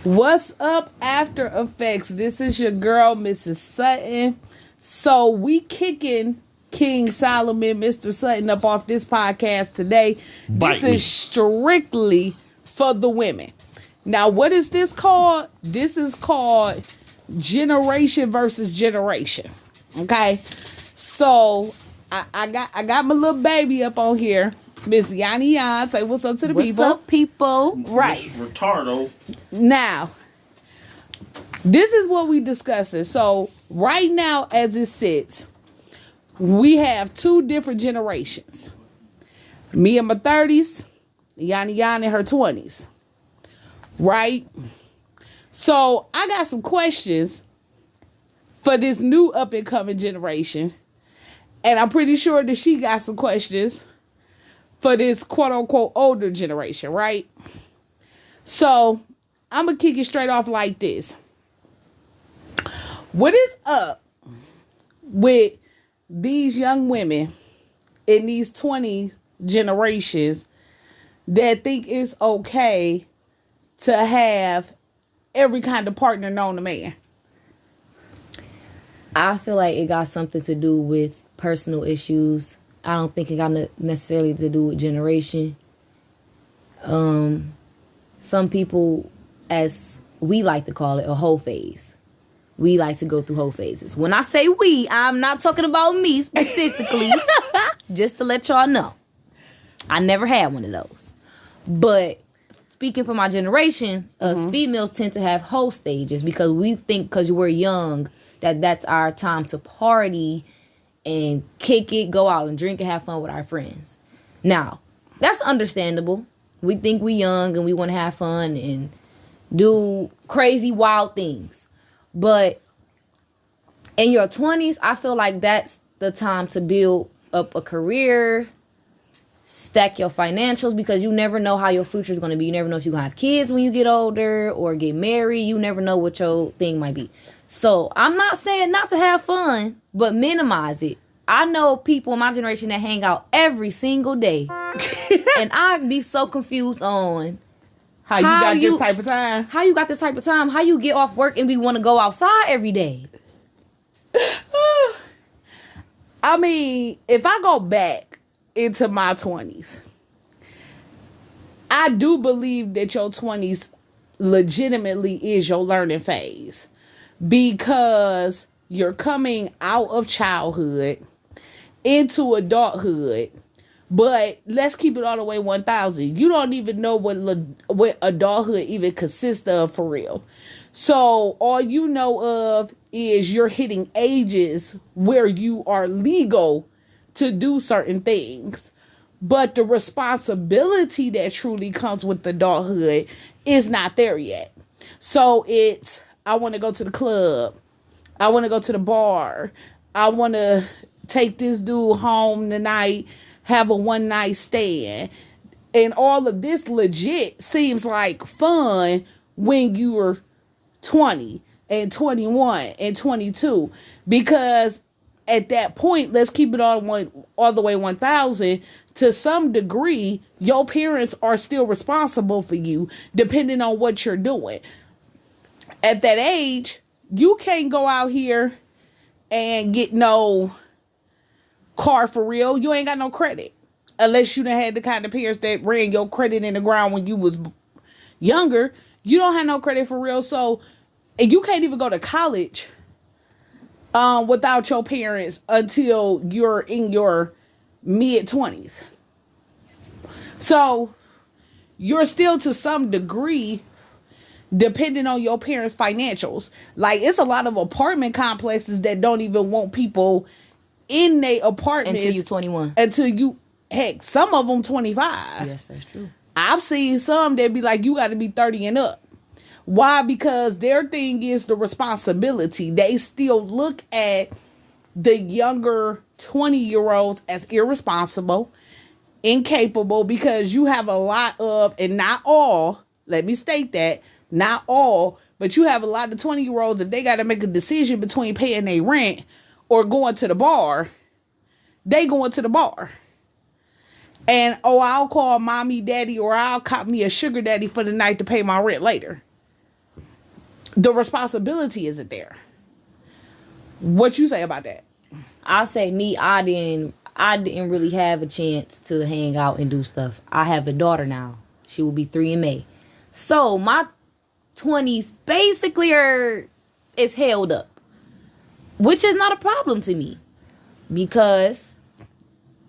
What's up, After Effects? This is your girl, Mrs. Sutton. So we kicking King Solomon, Mr. Sutton, up off this podcast today. This is strictly for the women. Now, what is this called? This is called generation versus generation. Okay, so I got my little baby up on here. Miss Yanni Yan, say what's up to the people. What's up, people? Right. Retardo. Now, this is what we discussing. So, right now, as it sits, we have two different generations. Me in my 30s, Yanni Yan in her 20s. Right? So, I got some questions for this new up-and-coming generation. And I'm pretty sure that she got some questions for this quote-unquote older generation, right? So, I'm going to kick it straight off like this. What is up with these young women in these 20 generations that think it's okay to have every kind of partner known to man? I feel like it got something to do with personal issues. I don't think it got necessarily to do with generation. Some people, as we like to call it, a whole phase. We like to go through whole phases. When I say we, I'm not talking about me specifically. Just to let y'all know. I never had one of those. But speaking for my generation, us females tend to have whole stages because we think because we're young that that's our time to party and kick it, go out and drink and have fun with our friends. Now, that's understandable. We think we young and we want to have fun and do crazy, wild things. But in your 20s, I feel like that's the time to build up a career, stack your financials, because you never know how your future is going to be. You never know if you're going to have kids when you get older or get married. You never know what your thing might be. So I'm not saying not to have fun, but minimize it. I know people in my generation that hang out every single day. And I'd be so confused on How you got this type of time? How you got this type of time? How you get off work and we want to go outside every day? I mean, if I go back into my 20s, I do believe that your 20s legitimately is your learning phase. Because you're coming out of childhood into adulthood. But let's keep it all the way 1,000. You don't even know what adulthood even consists of for real. So all you know of is you're hitting ages where you are legal to do certain things. But the responsibility that truly comes with adulthood is not there yet. So it's, I want to go to the club. I want to go to the bar. I want to take this dude home tonight, have a one night stand. And all of this legit seems like fun when you're 20 and 21 and 22. Because at that point, let's keep it all the way 1,000. To some degree, your parents are still responsible for you, depending on what you're doing. At that age, you can't go out here and get no car for real. You ain't got no credit. Unless you done had the kind of parents that ran your credit in the ground when you was younger. You don't have no credit for real. So, and you can't even go to college without your parents until you're in your mid-20s. So, you're still to some degree depending on your parents' financials. Like, it's a lot of apartment complexes that don't even want people in their apartments until you 21. Until you, heck, some of them 25. Yes, that's true. I've seen some that be like, you got to be 30 and up. Why? Because their thing is the responsibility. They still look at the younger 20-year-olds as irresponsible, incapable, because you have a lot of, and not all, let me state that, not all, but you have a lot of 20-year-olds that they got to make a decision between paying their rent or going to the bar. They going to the bar. And, oh, I'll call mommy, daddy, or I'll cop me a sugar daddy for the night to pay my rent later. the responsibility isn't there. What you say about that? I'll say me, I didn't really have a chance to hang out and do stuff. I have a daughter now. She will be 3 in May. So my 20s basically is held up, which is not a problem to me because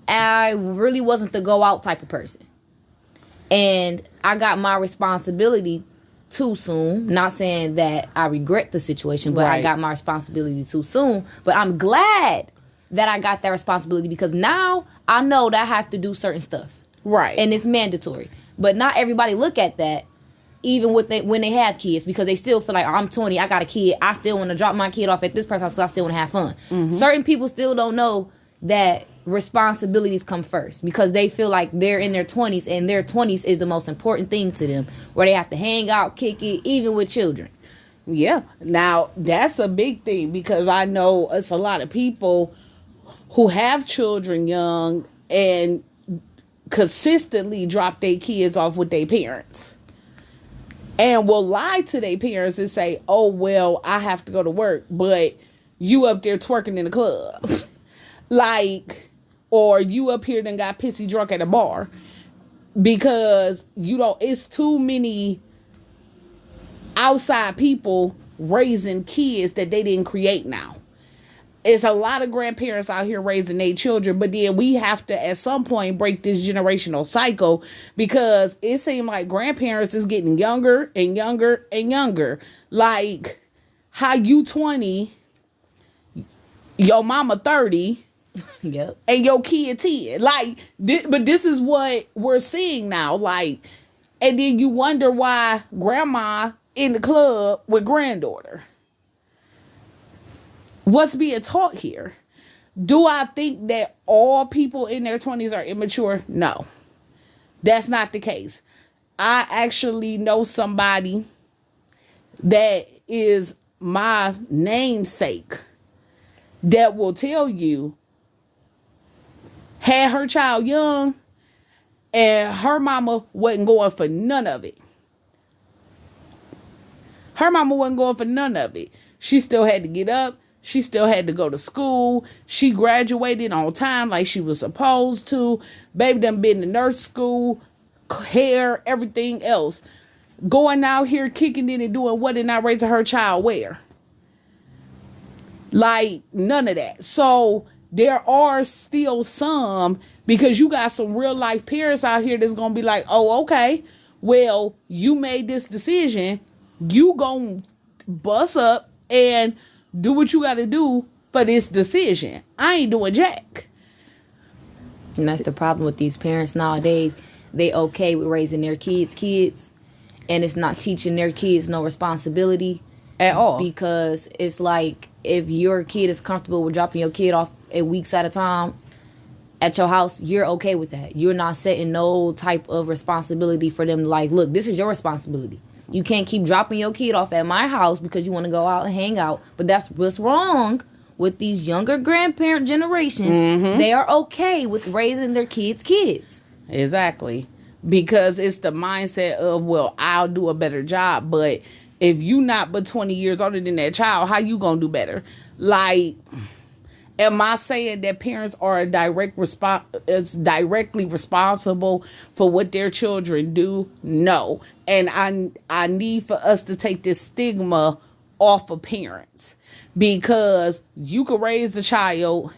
I really wasn't the go out type of person. And I got my responsibility too soon. Not saying that I regret the situation, but I got my responsibility too soon. But I'm glad that I got that responsibility because now I know that I have to do certain stuff. Right. And it's mandatory. But not everybody look at that even when they have kids because they still feel like, oh, I'm 20, I got a kid. I still want to drop my kid off at this person's house because I still want to have fun. Mm-hmm. Certain people still don't know that responsibilities come first because they feel like they're in their 20s and their 20s is the most important thing to them where they have to hang out, kick it, even with children. Yeah. Now, that's a big thing because I know it's a lot of people who have children young and consistently drop their kids off with their parents and will lie to their parents and say, oh, well, I have to go to work, but you up there twerking in the club. Like, or you up here done got pissy drunk at a bar because it's too many outside people raising kids that they didn't create now. It's a lot of grandparents out here raising their children, but then we have to at some point break this generational cycle because it seems like grandparents is getting younger and younger and younger. Like, how you 20, your mama 30, yep, and your kid 10. Like, but this is what we're seeing now. Like, and then you wonder why grandma in the club with granddaughter. What's being taught here? Do I think that all people in their 20s are immature? No, that's not the case. I actually know somebody that is my namesake that will tell you had her child young and her mama wasn't going for none of it. Her mama wasn't going for none of it. She still had to get up. She still had to go to school. She graduated on time like she was supposed to. Baby done been to nurse school, hair, everything else. Going out here kicking in and doing what and not raising her child where? Like, none of that. So there are still some, because you got some real life parents out here that's going to be like, oh, okay, well, you made this decision. You going to bust up and do what you got to do for this decision. I ain't doing jack. And that's the problem with these parents nowadays. They okay with raising their kids, and it's not teaching their kids no responsibility at all. Because it's like, if your kid is comfortable with dropping your kid off at weeks at a time at your house, you're okay with that. You're not setting no type of responsibility for them. Like, look, this is your responsibility. You can't keep dropping your kid off at my house because you want to go out and hang out. But that's what's wrong with these younger grandparent generations. Mm-hmm. They are okay with raising their kids. Exactly. Because it's the mindset of, well, I'll do a better job. But if you not but 20 years older than that child, how you gonna do better? Like, am I saying that parents are directly responsible for what their children do? No. And I need for us to take this stigma off of parents, because you can raise a child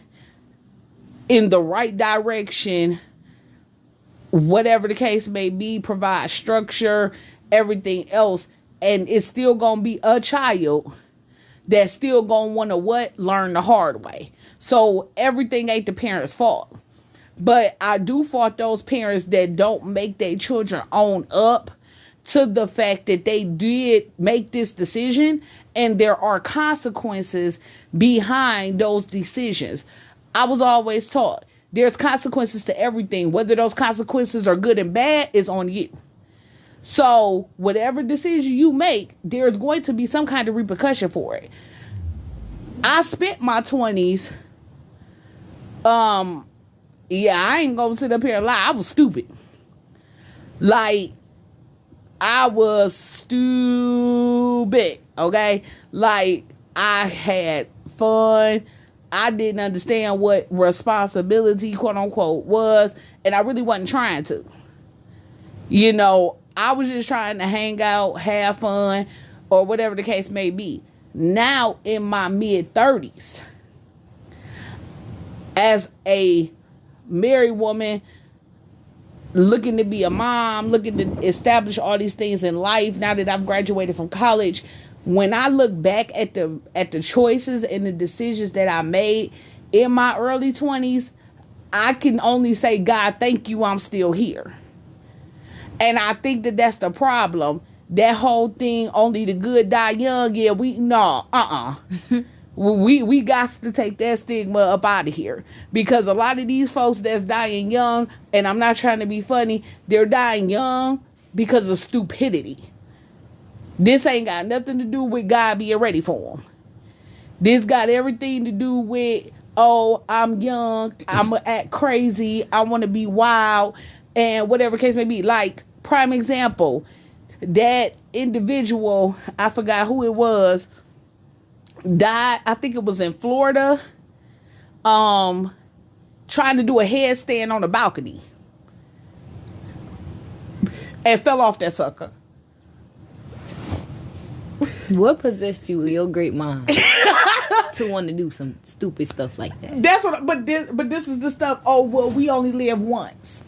in the right direction, whatever the case may be, provide structure, everything else, and it's still gonna be a child that's still gonna want to learn the hard way. So everything ain't the parents' fault. But I do fault those parents that don't make their children own up to the fact that they did make this decision, and there are consequences behind those decisions. I was always taught there's consequences to everything. Whether those consequences are good and bad is on you. So whatever decision you make, there's going to be some kind of repercussion for it. I spent my 20s, I ain't gonna sit up here and lie. I was stupid. Like, I was stupid. bit, okay? Like, I had fun. I didn't understand what responsibility, quote unquote, was, and I really wasn't trying to. You know, I was just trying to hang out, have fun, or whatever the case may be. Now, in my mid-30s, as a married woman, looking to be a mom, looking to establish all these things in life, now that I've graduated from college, when I look back at the choices and the decisions that I made in my early 20s, I can only say, God, thank you, I'm still here. And I think that that's the problem. That whole thing, only the good die young, yeah, we got to take that stigma up out of here. Because a lot of these folks that's dying young, and I'm not trying to be funny, they're dying young because of stupidity. This ain't got nothing to do with God being ready for them. This got everything to do with, oh, I'm young, I'm going to act crazy, I want to be wild, and whatever case may be. Like, prime example, that individual, I forgot who it was, died, I think it was in Florida, trying to do a headstand on a balcony. And fell off that sucker. What possessed you in your great mind to want to do some stupid stuff like that? That's what. But this is the stuff. Oh well, we only live once.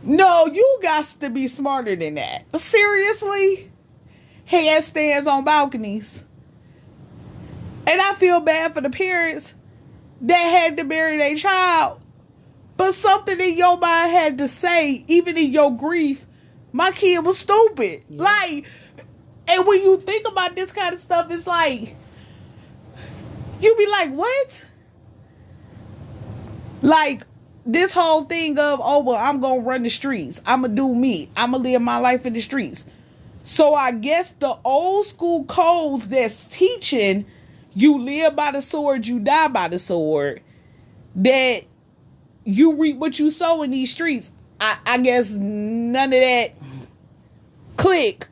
No, you got to be smarter than that. Seriously, headstands on balconies. And I feel bad for the parents that had to bury their child. But something in your mind had to say, even in your grief, my kid was stupid. Yeah. Like. And when you think about this kind of stuff, it's like, you be like, what? Like, this whole thing of, oh, well, I'm going to run the streets. I'm going to do me. I'm going to live my life in the streets. So I guess the old school codes that's teaching you live by the sword, you die by the sword, that you reap what you sow in these streets. I guess none of that click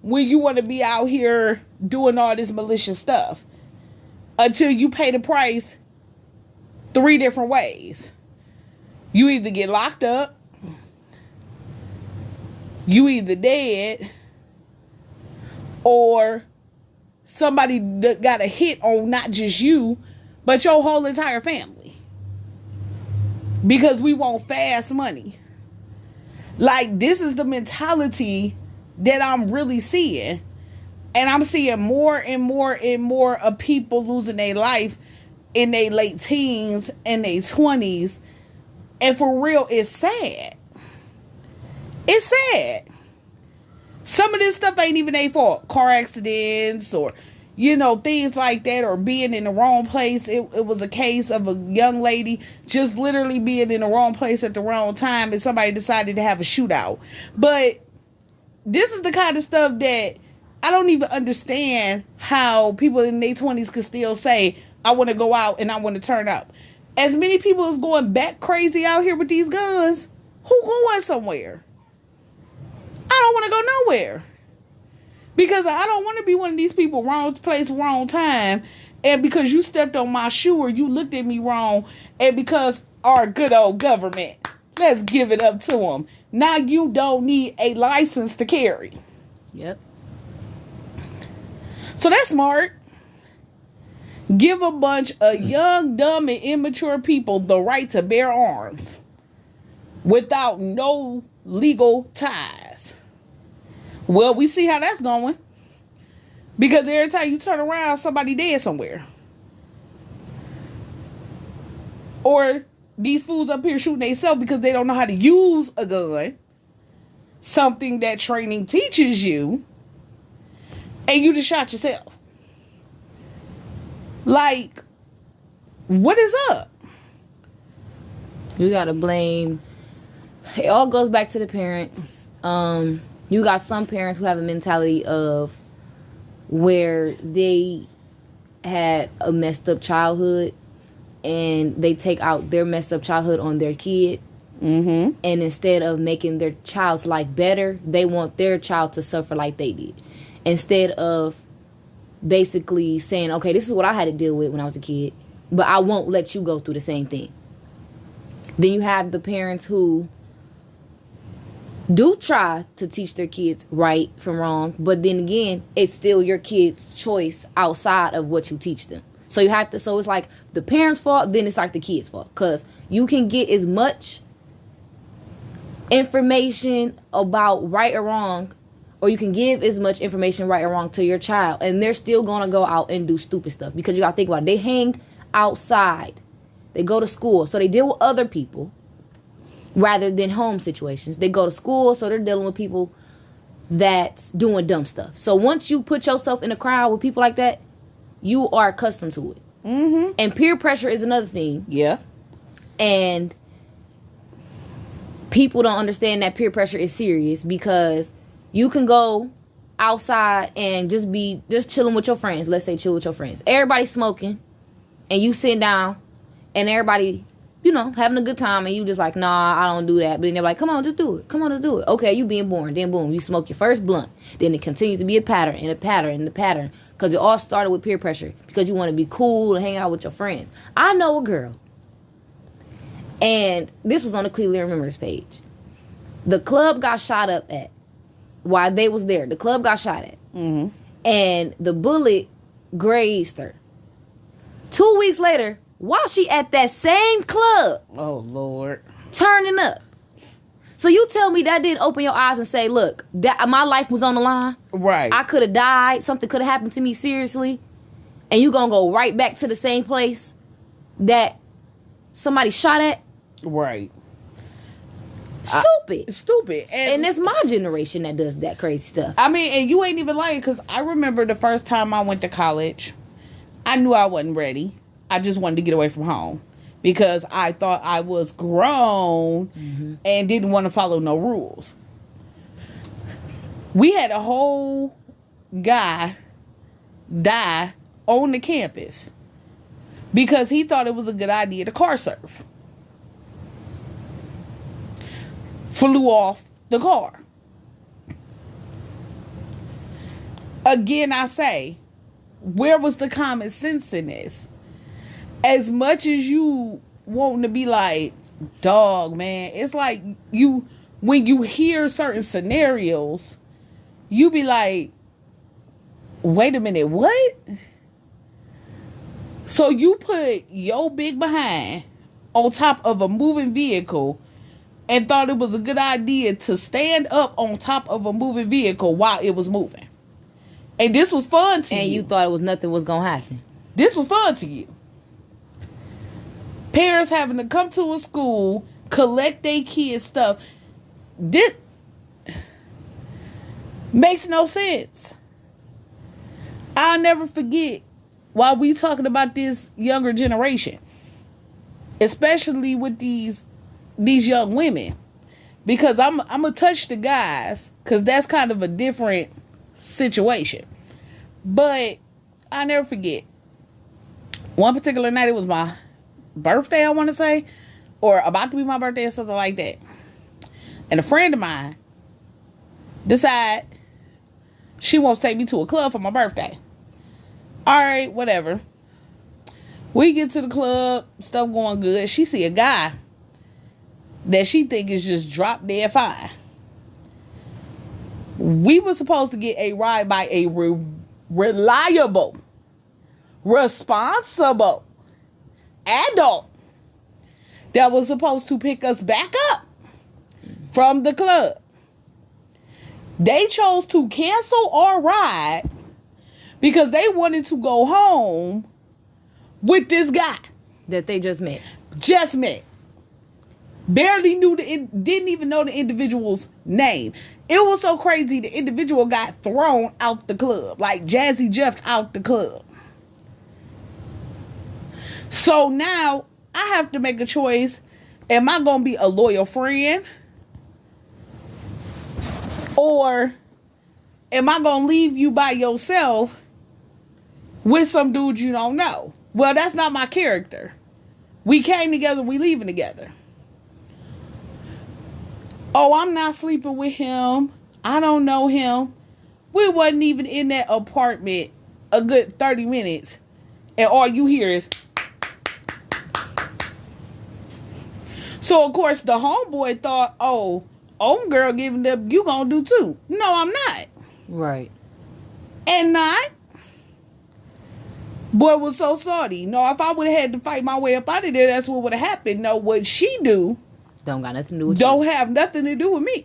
when you want to be out here doing all this malicious stuff until you pay the price 3 different ways. You either get locked up, you either dead, or somebody got a hit on not just you, but your whole entire family. Because we want fast money. Like, this is the mentality that I'm really seeing. And I'm seeing more and more and more of people losing their life in their late teens and their 20s. And for real, it's sad. It's sad. Some of this stuff ain't even their fault. Car accidents or, you know, things like that, or being in the wrong place. It was a case of a young lady just literally being in the wrong place at the wrong time, and somebody decided to have a shootout. But this is the kind of stuff that I don't even understand how people in their 20s could still say, I want to go out and I want to turn up. As many people as going back crazy out here with these guns, who going somewhere? I don't want to go nowhere. Because I don't want to be one of these people, wrong place, wrong time. And because you stepped on my shoe or you looked at me wrong, and because our good old government, let's give it up to them. Now you don't need a license to carry. Yep. So that's smart. Give a bunch of young, dumb, and immature people the right to bear arms without no legal ties. Well, we see how that's going. Because every time you turn around, somebody dead somewhere. Or these fools up here shooting themselves because they don't know how to use a gun. Something that training teaches you. And you just shot yourself. Like, what is up? You gotta blame. It all goes back to the parents. You got some parents who have a mentality of where they had a messed up childhood and they take out their messed up childhood on their kid. Mm-hmm. And instead of making their child's life better, they want their child to suffer like they did. Instead of basically saying, okay, this is what I had to deal with when I was a kid, but I won't let you go through the same thing. Then you have the parents who do try to teach their kids right from wrong, but then again, it's still your kid's choice outside of what you teach them. So you have to, so it's like the parents' fault, then it's like the kid's fault, because you can get as much information about right or wrong, or you can give as much information right or wrong to your child, and they're still going to go out and do stupid stuff, because you got to think about it. They hang outside, they go to school, so they deal with other people rather than home situations. They go to school, so they're dealing with people that's doing dumb stuff. So once you put yourself in a crowd with people like that, you are accustomed to it. Mm-hmm. And peer pressure is another thing. Yeah. And people don't understand that peer pressure is serious, because you can go outside and just chilling with your friends. Let's say chill with your friends. Everybody's smoking, and you sitting down, and everybody, having a good time, and you just like, nah, I don't do that. But then they're like, come on, just do it. Come on, just do it. Okay, you being boring. Then boom, you smoke your first blunt. Then it continues to be a pattern and a pattern and a pattern, because it all started with peer pressure, because you want to be cool and hang out with your friends. I know a girl, and this was on the Cleveland Remembers page. The club got shot up at while they was there. The club got shot at. Mm-hmm. And the bullet grazed her. 2 weeks later, while she at that same club. Oh, Lord. Turning up. So you tell me that didn't open your eyes and say, look, my life was on the line. Right. I could have died. Something could have happened to me seriously. And you going to go right back to the same place that somebody shot at? Right. Stupid. And it's my generation that does that crazy stuff. I mean, and you ain't even lying, because I remember the first time I went to college, I knew I wasn't ready. I just wanted to get away from home, because I thought I was grown and didn't want to follow no rules. We had a whole guy die on the campus because he thought it was a good idea to car surf. Flew off the car. Again, I say, where was the common sense in this? As much as you want to be like, dog, man, it's like when you hear certain scenarios, you be like, wait a minute, what? So you put your big behind on top of a moving vehicle and thought it was a good idea to stand up on top of a moving vehicle while it was moving. And this was fun to you. And you thought nothing was going to happen. This was fun to you. Parents having to come to a school, collect their kids' stuff. This makes no sense. I'll never forget, while we talking about this younger generation, especially with these young women, because I'm gonna touch the guys, because that's kind of a different situation. But I never forget, one particular night, it was my birthday, I want to say, or about to be my birthday or something like that, and a friend of mine decide she wants to take me to a club for my birthday. All right, whatever. We get to the club, stuff going good. She see a guy that she think is just drop dead fine. We were supposed to get a ride by a reliable, responsible adult that was supposed to pick us back up from the club. They chose to cancel our ride because they wanted to go home with this guy that they just met. Barely didn't even know the individual's name. It was so crazy, the individual got thrown out the club, like Jazzy Jeff out the club. So now I have to make a choice. Am I going to be a loyal friend? Or am I going to leave you by yourself with some dude you don't know? Well, that's not my character. We came together, we leaving together. Oh, I'm not sleeping with him. I don't know him. We wasn't even in that apartment a good 30 minutes and all you hear is. So, of course, the homeboy thought, oh, girl giving up, you gonna do too. No, I'm not. Right. And not. Boy was so salty. No, if I would have had to fight my way up out of there, that's what would have happened. No, what she do Don't got nothing to do with don't you. have nothing to do with me.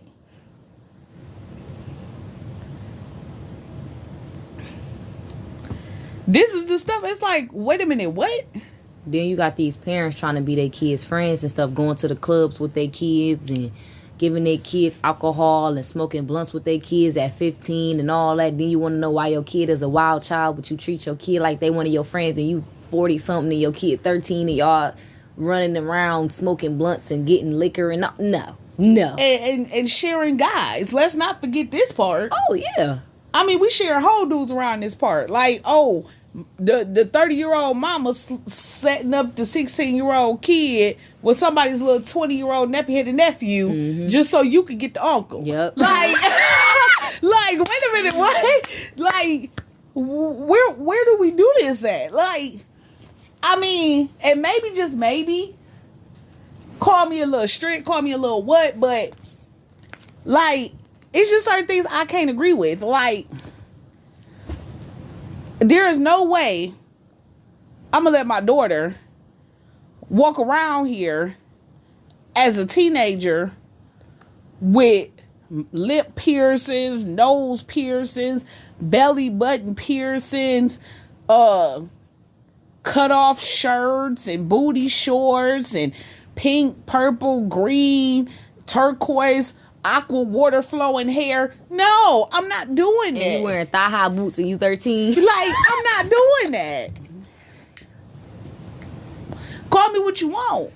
This is the stuff. It's like, wait a minute, what? Then you got these parents trying to be their kids' friends and stuff, going to the clubs with their kids and giving their kids alcohol and smoking blunts with their kids at 15 and all that. Then you want to know why your kid is a wild child, but you treat your kid like they one of your friends and you 40-something and your kid 13 and y'all running around smoking blunts and getting liquor and no. And sharing guys. Let's not forget this part. Oh, yeah. I mean, we share whole dudes around this part. Like, oh, the 30-year-old mama setting up the 16-year-old kid with somebody's little 20-year-old nappy-headed nephew just so you could get the uncle. Yep. Like, like, wait a minute, what? Like, where do we do this at? Like, I mean, and maybe, just maybe, call me a little strict, call me a little what, but, like, it's just certain things I can't agree with. Like, there is no way I'm going to let my daughter walk around here as a teenager with lip piercings, nose piercings, belly button piercings, cut off shirts and booty shorts and pink, purple, green, turquoise, aqua water flowing hair. No, I'm not doing that. And you wearing thigh-high boots and you 13. Like, I'm not doing that. Call me what you want.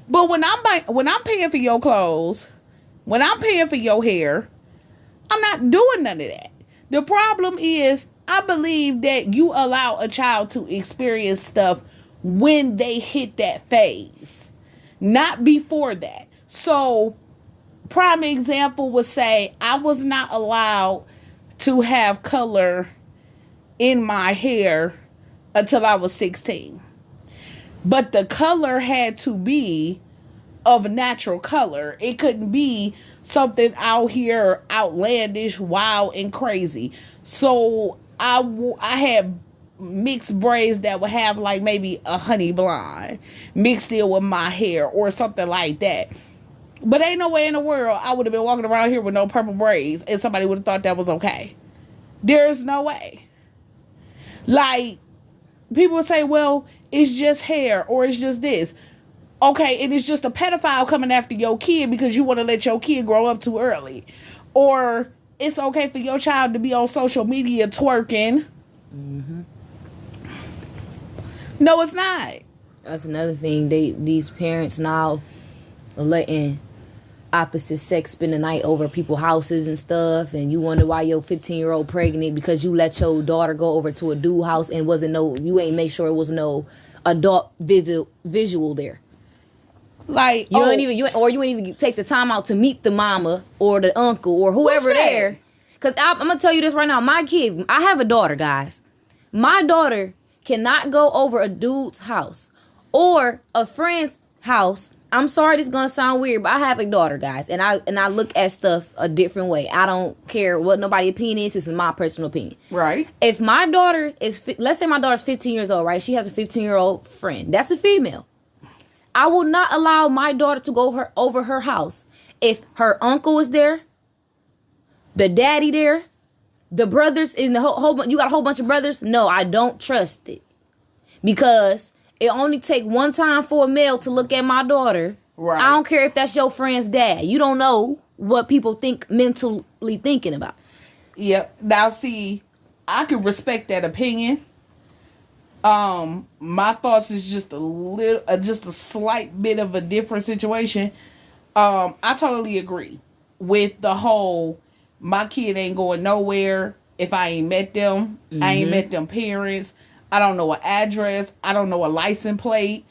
But when I'm paying for your clothes, when I'm paying for your hair, I'm not doing none of that. The problem is, I believe that you allow a child to experience stuff when they hit that phase, not before that. So, prime example would say I was not allowed to have color in my hair until I was 16. But the color had to be of natural color. It couldn't be something out here outlandish, wild, and crazy. So I had mixed braids that would have like maybe a honey blonde mixed in with my hair or something like that. But ain't no way in the world I would have been walking around here with no purple braids and somebody would have thought that was okay. There is no way. Like, people would say, well, it's just hair or it's just this. Okay, and it's just a pedophile coming after your kid because you want to let your kid grow up too early. Or it's okay for your child to be on social media twerking. Mm-hmm. No, it's not. That's another thing. These parents now are letting opposite sex spend the night over people's houses and stuff, and you wonder why your 15-year-old pregnant because you let your daughter go over to a dude house and you ain't make sure it was no adult visual there. Like, you ain't even take the time out to meet the mama or the uncle or whoever there. Because I'm gonna tell you this right now, my kid, I have a daughter, guys. My daughter cannot go over a dude's house or a friend's house. I'm sorry this is gonna sound weird, but I have a daughter, guys, and I look at stuff a different way. I don't care what nobody's opinion is. This is my personal opinion. Right. If my daughter let's say my daughter's 15 years old, right? She has a 15-year-old friend. That's a female. I will not allow my daughter to go over her house if her uncle is there, the daddy there, the brothers in the whole. You got a whole bunch of brothers. No, I don't trust it because it only take one time for a male to look at my daughter. Right. I don't care if that's your friend's dad. You don't know what people think mentally thinking about. Yep. Now, see, I can respect that opinion. My thoughts is just a slight bit of a different situation. I totally agree with the whole, my kid ain't going nowhere if I ain't met them. Mm-hmm. I ain't met them parents. I don't know an address. I don't know a license plate.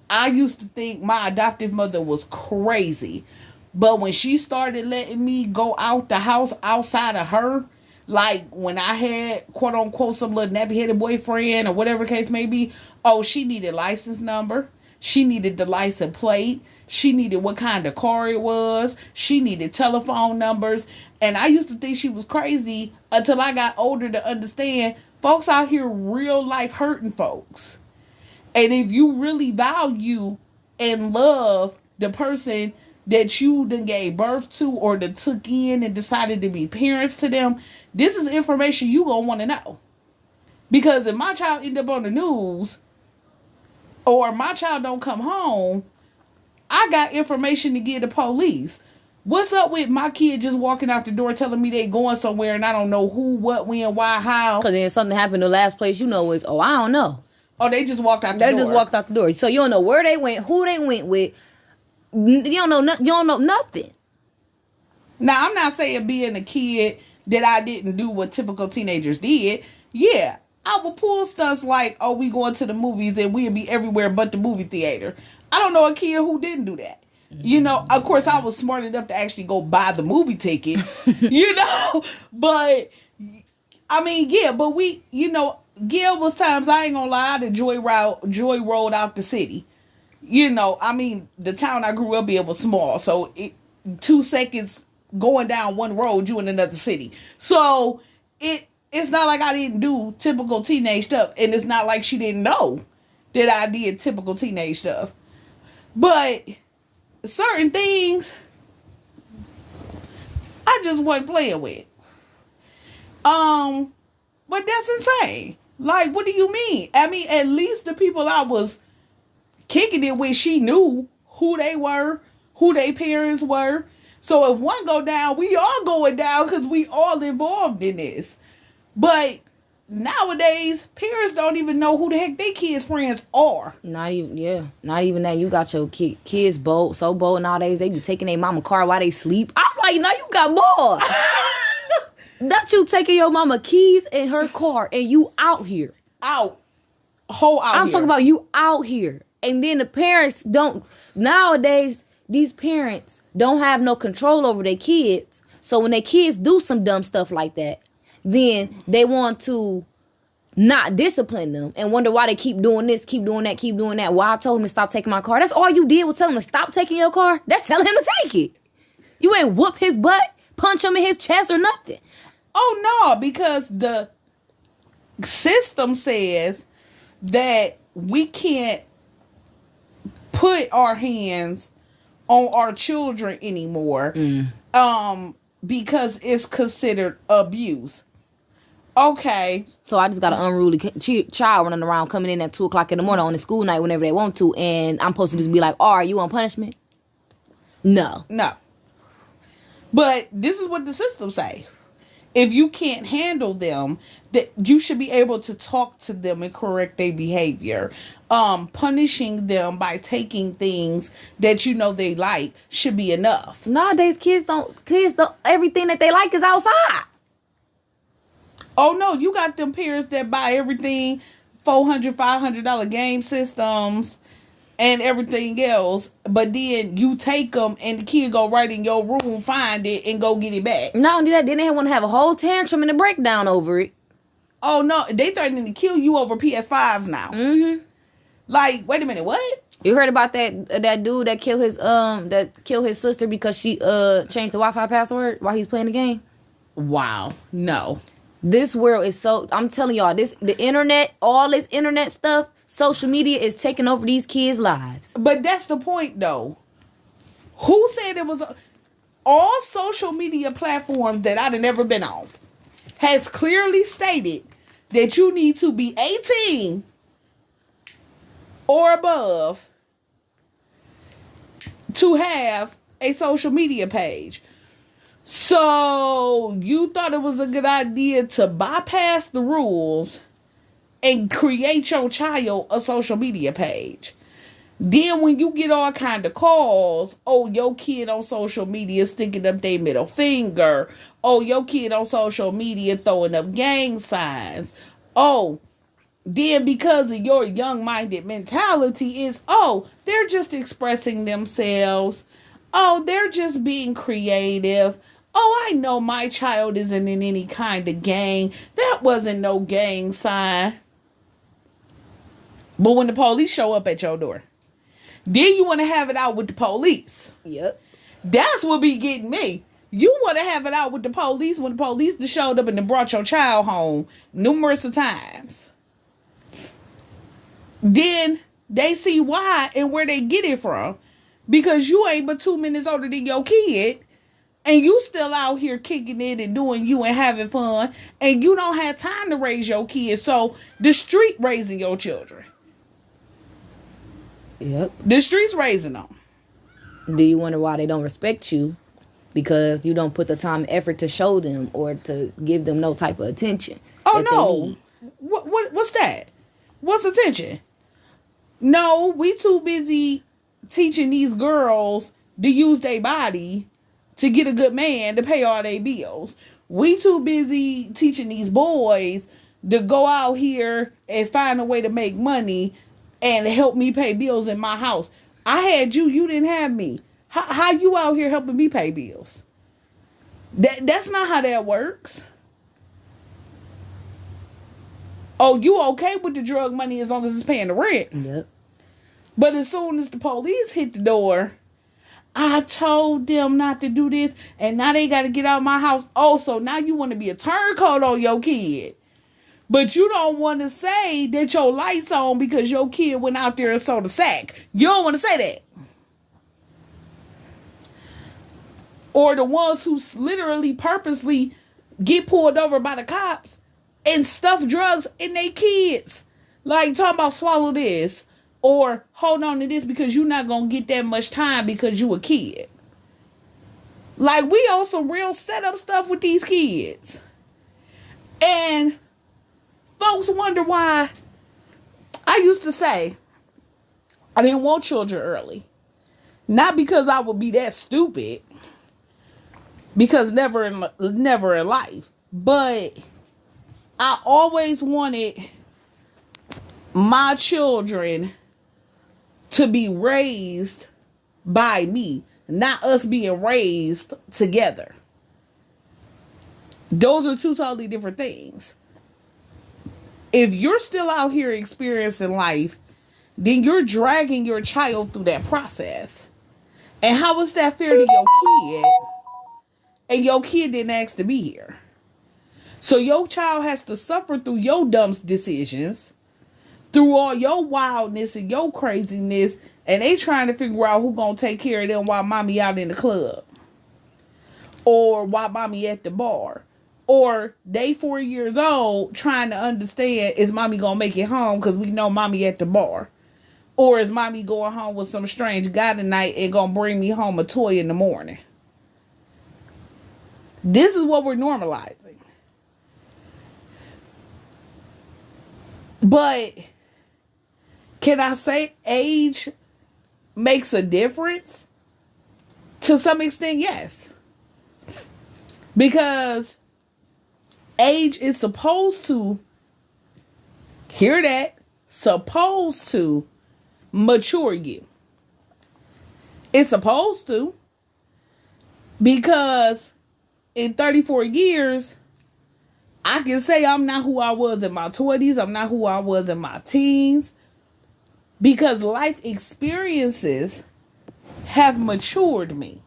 I used to think my adoptive mother was crazy. But when she started letting me go out the house outside of her, Like when I had quote unquote some little nappy headed boyfriend or whatever case may be, oh, she needed license number. She needed the license plate. She needed what kind of car it was. She needed telephone numbers. And I used to think she was crazy until I got older to understand folks out here real life hurting folks. And if you really value and love the person that you done gave birth to or that took in and decided to be parents to them, this is information you gonna want to know. Because if my child end up on the news or my child don't come home, I got information to give the police. What's up with my kid just walking out the door telling me they going somewhere and I don't know who, what, when, why, how? Because then something happened, the last place you know is, I don't know. Oh, they just walked out the door. They just walked out the door. So you don't know where they went, who they went with. You don't know nothing. Now, I'm not saying being a kid that I didn't do what typical teenagers did. Yeah, I would pull stunts like, oh, we going to the movies and we'd be everywhere but the movie theater. I don't know a kid who didn't do that. You know, of course, I was smart enough to actually go buy the movie tickets, you know, but I mean, yeah, but we, you know, Gil was times, I ain't gonna lie, the joy rolled out the city. You know, I mean, the town I grew up in was small, so 2 seconds going down one road, you in another city. So it's not like I didn't do typical teenage stuff, and it's not like she didn't know that I did typical teenage stuff. But certain things I just wasn't playing with. But that's insane. Like, what do you mean? I mean, at least the people I was kicking it with, she knew who they were, who their parents were. So if one go down, we all going down because we all involved in this. But nowadays, parents don't even know who the heck their kids' friends are. Not even that. You got your kids so bold nowadays. They be taking their mama car while they sleep. I'm like, now you got more. Not you taking your mama keys in her car and you out here. I'm talking about you out here. And then the parents don't. Nowadays, these parents don't have no control over their kids. So when their kids do some dumb stuff like that, then they want to not discipline them and wonder why they keep doing this, keep doing that, keep doing that. Why I told him to stop taking my car. That's all you did was tell him to stop taking your car. That's telling him to take it. You ain't whoop his butt, punch him in his chest or nothing. Oh, no, because the system says that we can't put our hands on our children anymore because it's considered abuse. Okay. So I just got an unruly child running around coming in at 2 o'clock in the morning on the school night whenever they want to, and I'm supposed to just be like, are you on punishment? No. But this is what the system say. If you can't handle them, that you should be able to talk to them and correct their behavior. Punishing them by taking things that you know they like should be enough. Nowadays, kids don't, everything that they like is outside. Oh, no, you got them parents that buy everything, $400, $500 game systems and everything else, but then you take them and the kid go right in your room, find it, and go get it back. Not only that, then they want to have a whole tantrum and a breakdown over it. Oh, no, they threatening to kill you over PS5s now. Mm-hmm. Like, wait a minute, what? You heard about that dude that killed his sister because she changed the Wi-Fi password while he's playing the game? Wow, no. This world is so, I'm telling y'all, the internet, all this internet stuff, social media is taking over these kids' lives. But that's the point, though. Who said it was all social media platforms that I'd never been on has clearly stated that you need to be 18 or above to have a social media page. So you thought it was a good idea to bypass the rules and create your child a social media page. Then when you get all kind of calls, oh, your kid on social media sticking up their middle finger. Oh, your kid on social media throwing up gang signs. Oh, then because of your young-minded mentality is, oh, they're just expressing themselves. Oh, they're just being creative. Oh, I know my child isn't in any kind of gang. That wasn't no gang sign. But when the police show up at your door, then you want to have it out with the police. Yep. That's what be getting me. You want to have it out with the police when the police just showed up and then brought your child home numerous of times. Then they see why and where they get it from. Because you ain't but 2 minutes older than your kid. And you still out here kicking it and doing you and having fun. And you don't have time to raise your kids. So the street raising your children. Yep. The street's raising them. Do you wonder why they don't respect you? Because you don't put the time and effort to show them or to give them no type of attention. Oh, no. What's that? What's attention? No, we too busy teaching these girls to use their body to get a good man to pay all their bills. We too busy teaching these boys to go out here and find a way to make money and help me pay bills in my house. I had you, you didn't have me. How you out here helping me pay bills? That's not how that works. Oh, you okay with the drug money as long as it's paying the rent? Yep. But as soon as the police hit the door, I told them not to do this, and now they got to get out of my house. Oh, so now you want to be a turncoat on your kid. But you don't want to say that your light's on because your kid went out there and sold a sack. You don't want to say that. Or the ones who literally purposely get pulled over by the cops and stuff drugs in their kids. Like talking about swallow this. Or hold on to this because you're not going to get that much time because you a kid. Like we on some real setup stuff with these kids. And folks wonder why I used to say I didn't want children early. Not because I would be that stupid. Because never in life. But I always wanted my children to be raised by me. Not us being raised together. Those are two totally different things. If you're still out here experiencing life, then you're dragging your child through that process. And how is that fair to your kid? And your kid didn't ask to be here. So your child has to suffer through your dumb decisions, through all your wildness and your craziness, and they trying to figure out who gonna take care of them while mommy out in the club. Or while mommy at the bar. Or they 4 years old trying to understand, is mommy gonna make it home because we know mommy at the bar? Or is mommy going home with some strange guy tonight and gonna bring me home a toy in the morning? This is what we're normalizing. But can I say age makes a difference? To some extent, yes. Because age is supposed to, hear that, supposed to mature you. It's supposed to. Because in 34 years, I can say I'm not who I was in my 20s. I'm not who I was in my teens. Because life experiences have matured me.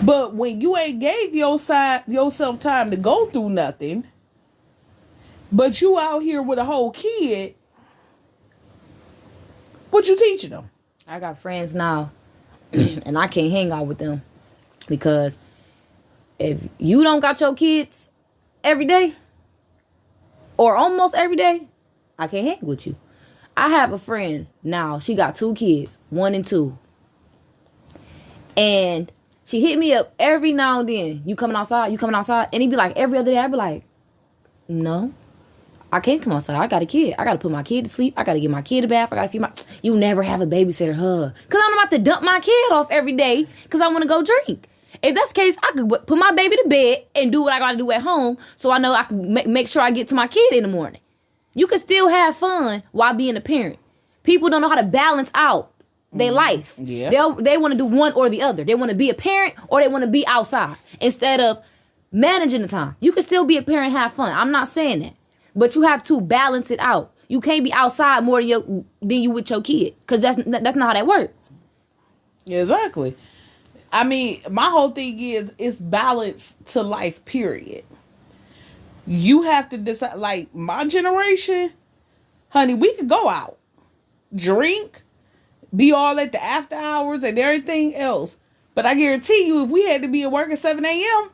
But when you ain't gave yourself time to go through nothing, but you out here with a whole kid, what you teaching them? I got friends now, and I can't hang out with them. Because if you don't got your kids every day, or almost every day, I can't hang with you. I have a friend now. She got 2 kids, 1 and 2. And she hit me up every now and then. You coming outside? You coming outside? And he'd be like, every other day, I'd be like, no, I can't come outside. I got a kid. I got to put my kid to sleep. I got to get my kid a bath. I got to feed my... You never have a babysitter, huh? Because I'm about to dump my kid off every day because I want to go drink. If that's the case, I could put my baby to bed and do what I got to do at home so I know I can make sure I get to my kid in the morning. You can still have fun while being a parent. People don't know how to balance out their life. Yeah. They want to do one or the other. They want to be a parent or they want to be outside instead of managing the time. You can still be a parent and have fun. I'm not saying that. But you have to balance it out. You can't be outside more than you with your kid. Because that's not how that works. Exactly. I mean, my whole thing is it's balance to life, period. You have to decide, like my generation, honey, we could go out, drink, be all at the after hours and everything else. But I guarantee you, if we had to be at work at 7 a.m.,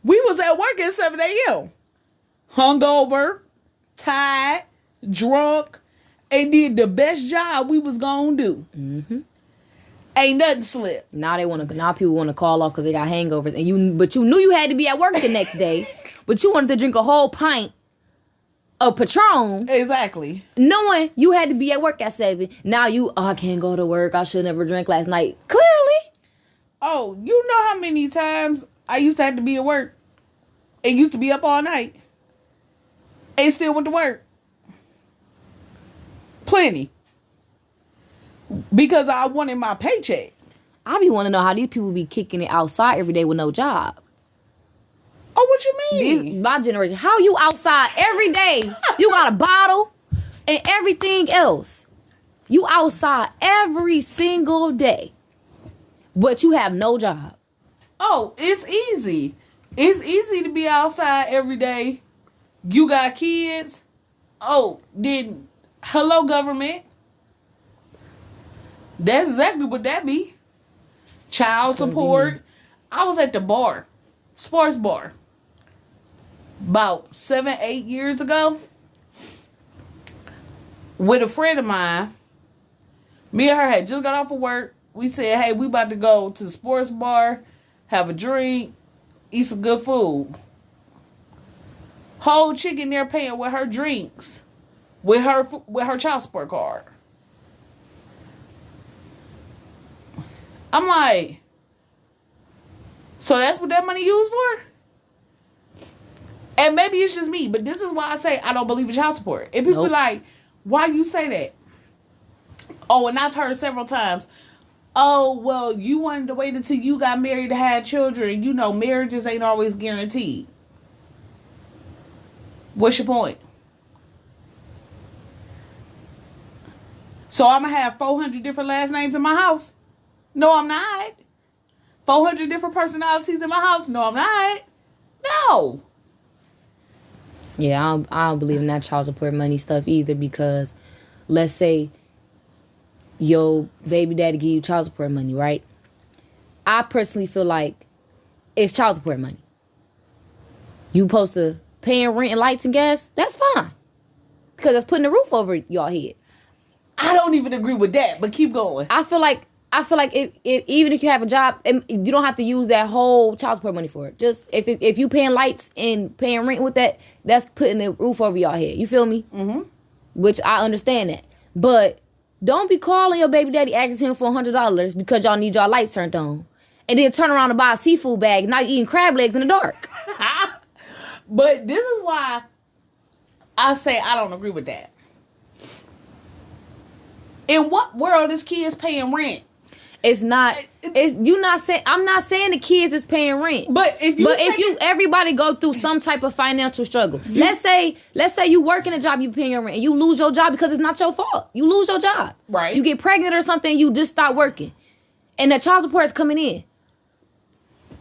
we was at work at 7 a.m. Hungover, tired, drunk, and did the best job we was gonna do. Mm-hmm. Ain't nothing slipped. Now people want to call off because they got hangovers, but you knew you had to be at work the next day, but you wanted to drink a whole pint of Patron. Exactly. Knowing you had to be at work at 7. Now I can't go to work. I should never drink last night. Clearly. Oh, you know how many times I used to have to be at work and used to be up all night and still went to work. Plenty. Because I wanted my paycheck. I be want to know how these people be kicking it outside every day with no job. Oh, what you mean? My generation. How you outside every day? You got a bottle and everything else. You outside every single day. But you have no job. Oh, it's easy. It's easy to be outside every day. You got kids. Oh, hello, government. That's exactly what that be. Child support. I was at the bar, sports bar, about 7-8 years ago with a friend of mine. Me and her had just got off of work. We said, hey, we about to go to the sports bar, have a drink, eat some good food. Whole chicken there paying with her drinks, with her child support card. I'm like, so that's what that money used for? And maybe it's just me, but this is why I say I don't believe in child support. And people be like, why you say that? Oh, and I've heard several times, oh, well, you wanted to wait until you got married to have children. You know, marriages ain't always guaranteed. What's your point? So I'm going to have 400 different last names in my house? No, I'm not. 400 different personalities in my house? No, I'm not. No. Yeah, I don't believe in that child support money stuff either, because let's say your baby daddy give you child support money, right? I personally feel like it's child support money. You supposed to paying rent and lights and gas? That's fine. Because that's putting a roof over y'all head. I don't even agree with that, but keep going. I feel like even if you have a job, you don't have to use that whole child support money for it. Just if you paying lights and paying rent with that, that's putting a roof over y'all head. You feel me? Mm-hmm. Which I understand that. But don't be calling your baby daddy asking him for $100 because y'all need y'all lights turned on. And then turn around and buy a seafood bag. And now you're eating crab legs in the dark. But this is why I say I don't agree with that. In what world is kids paying rent? It's not. You not saying. I'm not saying the kids is paying rent. But if everybody go through some type of financial struggle. Let's say you work in a job, you paying your rent, and you lose your job because it's not your fault. You lose your job. Right. You get pregnant or something, you just stop working, and the child support is coming in.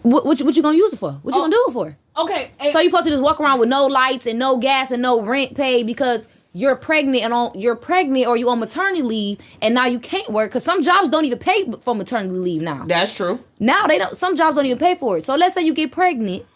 What you gonna use it for? What you gonna do it for? Okay. So you supposed to just walk around with no lights and no gas and no rent paid because you're pregnant or you on maternity leave, and now you can't work because some jobs don't even pay for maternity leave now. That's true. Now they don't. Some jobs don't even pay for it. So let's say you get pregnant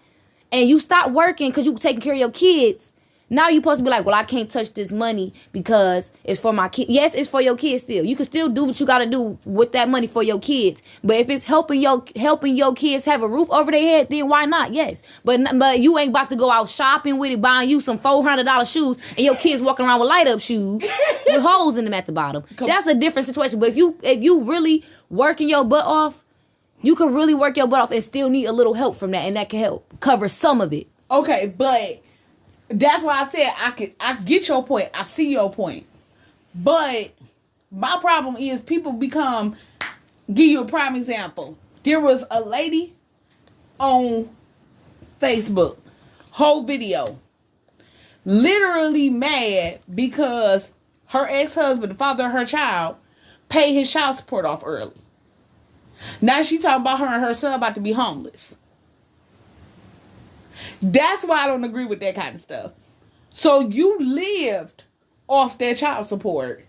and you stop working because you taking care of your kids. Now you're supposed to be like, well, I can't touch this money because it's for my kids. Yes, it's for your kids still. You can still do what you got to do with that money for your kids. But if it's helping your kids have a roof over their head, then why not? Yes. But you ain't about to go out shopping with it, buying you some $400 shoes, and your kids walking around with light up shoes with holes in them at the bottom. That's a different situation. But if you really working your butt off, you can really work your butt off and still need a little help from that, and that can help cover some of it. Okay, but that's why I said I get your point. I see your point. But My problem is people become, give you a prime example. There was a lady on Facebook, whole video, literally mad because her ex-husband, the father of her child, paid his child support off early. Now she talking about her and her son about to be homeless. That's why I don't agree with that kind of stuff. So you lived off that child support,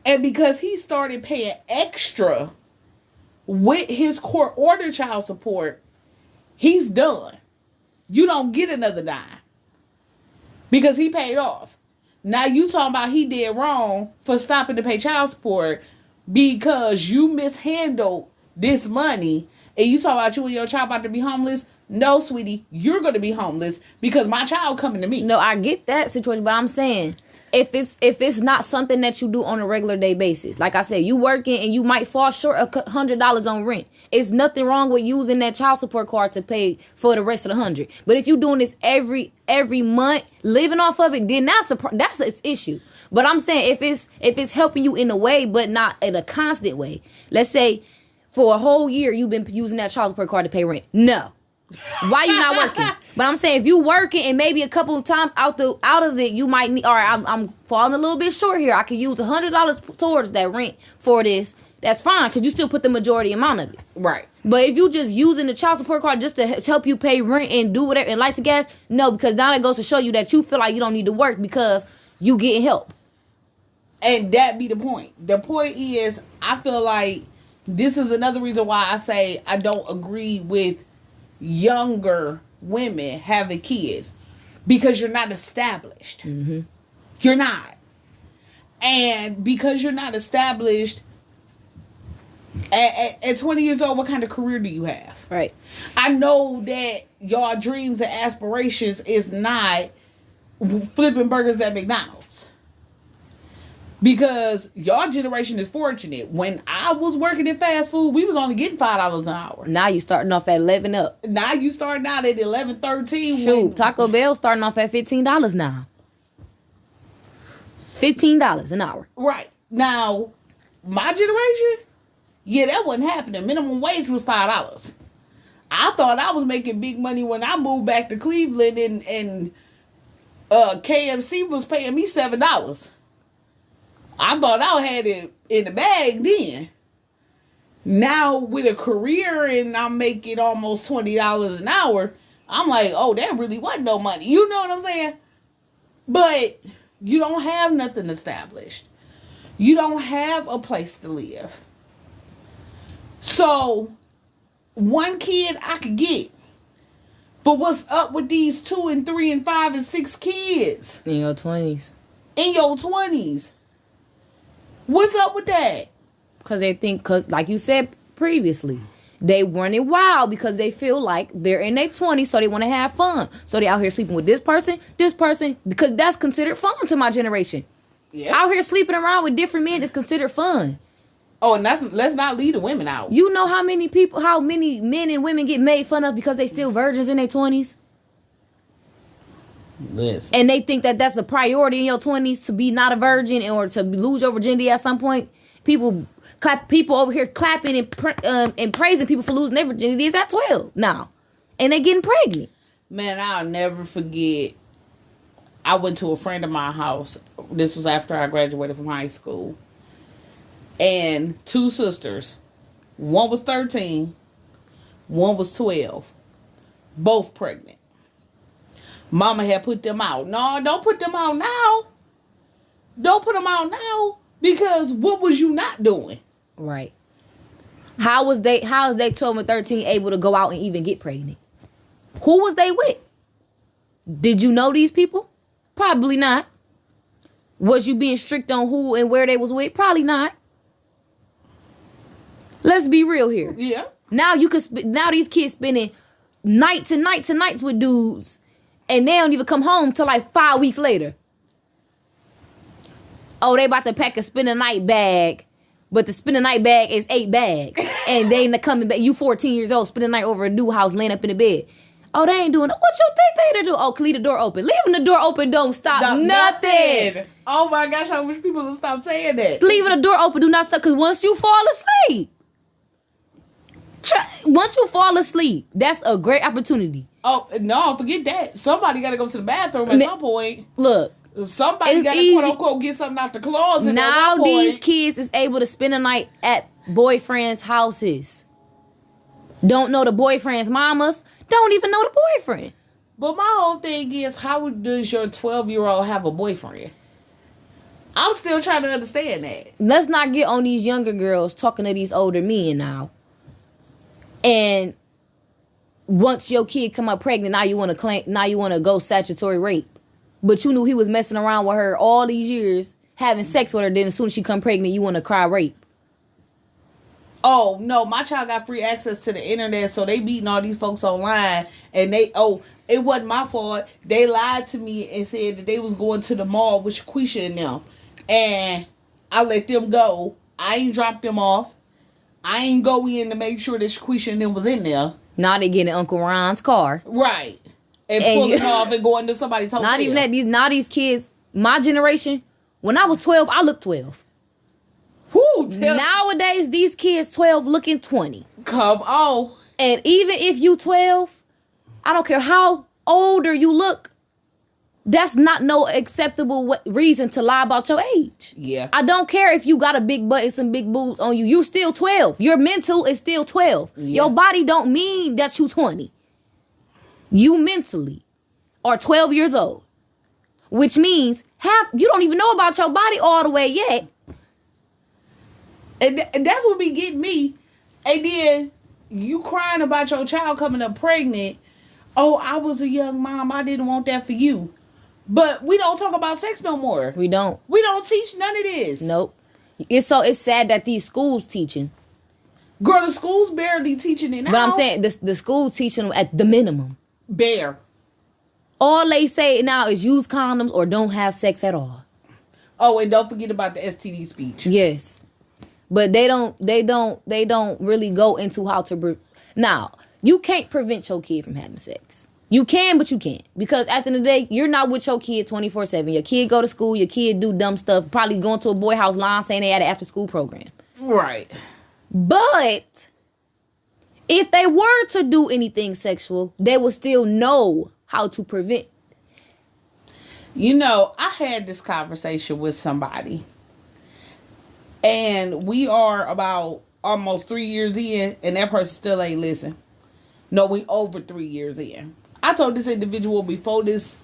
and because he started paying extra with his court order child support, he's done. You don't get another dime because he paid off. Now you talking about he did wrong for stopping to pay child support because you mishandled this money, and you talk about you and your child about to be homeless. No, sweetie, you're going to be homeless because my child coming to me. No, I get that situation, but I'm saying if it's not something that you do on a regular day basis, like I said, you working and you might fall short of $100 on rent. It's nothing wrong with using that child support card to pay for the rest of the $100. But if you're doing this every month, living off of it, then that's its issue. But I'm saying if it's helping you in a way, but not in a constant way. Let's say for a whole year you've been using that child support card to pay rent. No. Why you not working? But I'm saying if you working and maybe a couple of times out of it, you might need. All right, I'm falling a little bit short here. I could use $100 towards that rent for this. That's fine because you still put the majority amount of it. Right. But if you just using the child support card just to help you pay rent and do whatever and lights and gas, no, because now that goes to show you that you feel like you don't need to work because you getting help. And that be the point. The point is, I feel like this is another reason why I say I don't agree with younger women having kids, because you're not established. Mm-hmm. You're not. And because you're not established at 20 years old, what kind of career do you have? Right. I know that y'all dreams and aspirations is not flipping burgers at McDonald's. Because y'all generation is fortunate. When I was working in fast food, we was only getting $5 an hour. Now you starting off at 11 up. Now you starting out at 11, 13. Shoot, Taco Bell starting off at $15 now. $15 an hour. Right. Now, my generation, yeah, that wasn't happening. Minimum wage was $5. I thought I was making big money when I moved back to Cleveland, and KFC was paying me $7. I thought I had it in the bag then. Now, with a career and I'm making almost $20 an hour, I'm like, oh, that really wasn't no money. You know what I'm saying? But you don't have nothing established. You don't have a place to live. So, one kid I could get. But what's up with these 2 and 3 and 5 and 6 kids? In your 20s. In your 20s. What's up with that? Because like you said previously, they running wild because they feel like they're in their 20s, so they want to have fun. So they out here sleeping with this person, because that's considered fun to my generation. Yeah. Out here sleeping around with different men is considered fun. Oh, and let's not leave the women out. You know how many men and women get made fun of because they still virgins in their 20s? Listen. And they think that that's a priority in your 20s to be not a virgin or to lose your virginity at some point. People over here clapping and praising people for losing their virginities at 12 now. And they getting pregnant. Man, I'll never forget. I went to a friend of my house. This was after I graduated from high school. And 2 sisters. One was 13. One was 12. Both pregnant. Mama had put them out. No, don't put them out now. Don't put them out now. Because what was you not doing? Right. How is they 12 and 13 able to go out and even get pregnant? Who was they with? Did you know these people? Probably not. Was you being strict on who and where they was with? Probably not. Let's be real here. Yeah. Now now these kids spending nights and nights and nights with dudes, and they don't even come home till like 5 weeks later. Oh, they about to pack a spend a night bag, but the spend a night bag is 8 bags, and they ain't coming back. You 14 years old, spend a night over a dude house, laying up in the bed. Oh, they ain't doing it. What you think they do? Oh, leave the door open. Leaving the door open don't stop nothing. Oh my gosh, I wish people would stop saying that. Leaving the door open do not stop, because once you fall asleep, that's a great opportunity. Oh, no, forget that. Somebody got to go to the bathroom at some point. Look. Somebody got to, quote unquote, get something out the closet. Now these kids is able to spend a night at boyfriends' houses. Don't know the boyfriend's mamas. Don't even know the boyfriend. But my whole thing is, how does your 12-year-old have a boyfriend? I'm still trying to understand that. Let's not get on these younger girls talking to these older men now. And once your kid come up pregnant, now you want to go statutory rape. But you knew he was messing around with her all these years, having sex with her. Then as soon as she come pregnant, you want to cry rape. Oh, no, my child got free access to the internet, so they meeting all these folks online. And it wasn't my fault. They lied to me and said that they was going to the mall with Shaquisha and them. And I let them go. I ain't dropped them off. I ain't go in to make sure that Shaquisha and them was in there. Now they get in Uncle Ron's car. Right. And pulling off and going to somebody's hotel. Not even that. These kids, my generation, when I was 12, I looked 12. Nowadays, these kids 12 looking 20. Come on. And even if you 12, I don't care how older you look, that's not no acceptable reason to lie about your age. Yeah. I don't care if you got a big butt and some big boobs on you. You're still 12. Your mental is still 12. Yeah. Your body don't mean that you 20. You mentally are 12 years old, which means you don't even know about your body all the way yet. And that's what be getting me. And then you crying about your child coming up pregnant. Oh, I was a young mom. I didn't want that for you. But we don't talk about sex no more. We don't. We don't teach none of this. Nope. It's sad that these schools teaching. Girl, the school's barely teaching it now. But I'm saying the school teaching at the minimum. Bare. All they say now is use condoms or don't have sex at all. Oh, and don't forget about the STD speech. Yes. But they don't really go into how to now, you can't prevent your kid from having sex. You can, but you can't. Because at the end of the day, you're not with your kid 24/7. Your kid go to school, your kid do dumb stuff, probably going to a boy house line saying they had an after school program. Right. But if they were to do anything sexual, they will still know how to prevent. You know, I had this conversation with somebody. And we are about almost 3 years in, and that person still ain't listen. No, we over 3 years in. I told this individual before this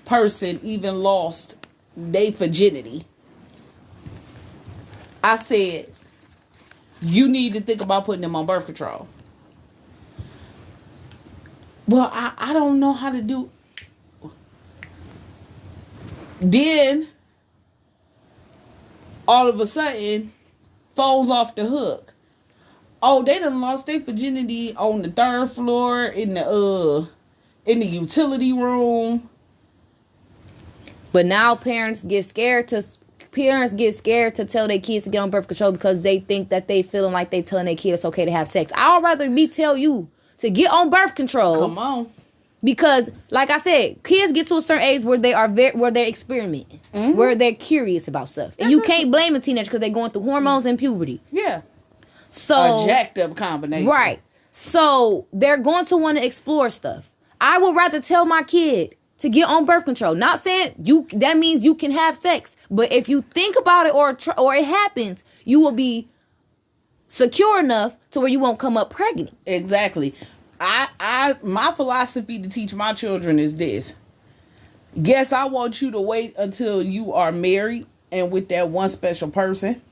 person even lost their virginity, I said, you need to think about putting them on birth control. Well, I don't know how to do. Then, all of a sudden, phone's off the hook. Oh, they done lost their virginity on the 3rd floor in the utility room. But now parents get scared to tell their kids to get on birth control because they think that they feeling like they telling their kids it's okay to have sex. I'd rather me tell you to get on birth control. Come on. Because, like I said, kids get to a certain age where they're experimenting, where they're curious about stuff, and you can't blame a teenager because they're going through hormones and puberty. Yeah, so a jacked up combination, right? So they're going to want to explore stuff. I would rather tell my kid to get on birth control. Not saying that means you can have sex, but if you think about it or it happens, you will be secure enough to where you won't come up pregnant. Exactly. My philosophy to teach my children is this. Yes, I want you to wait until you are married and with that one special person.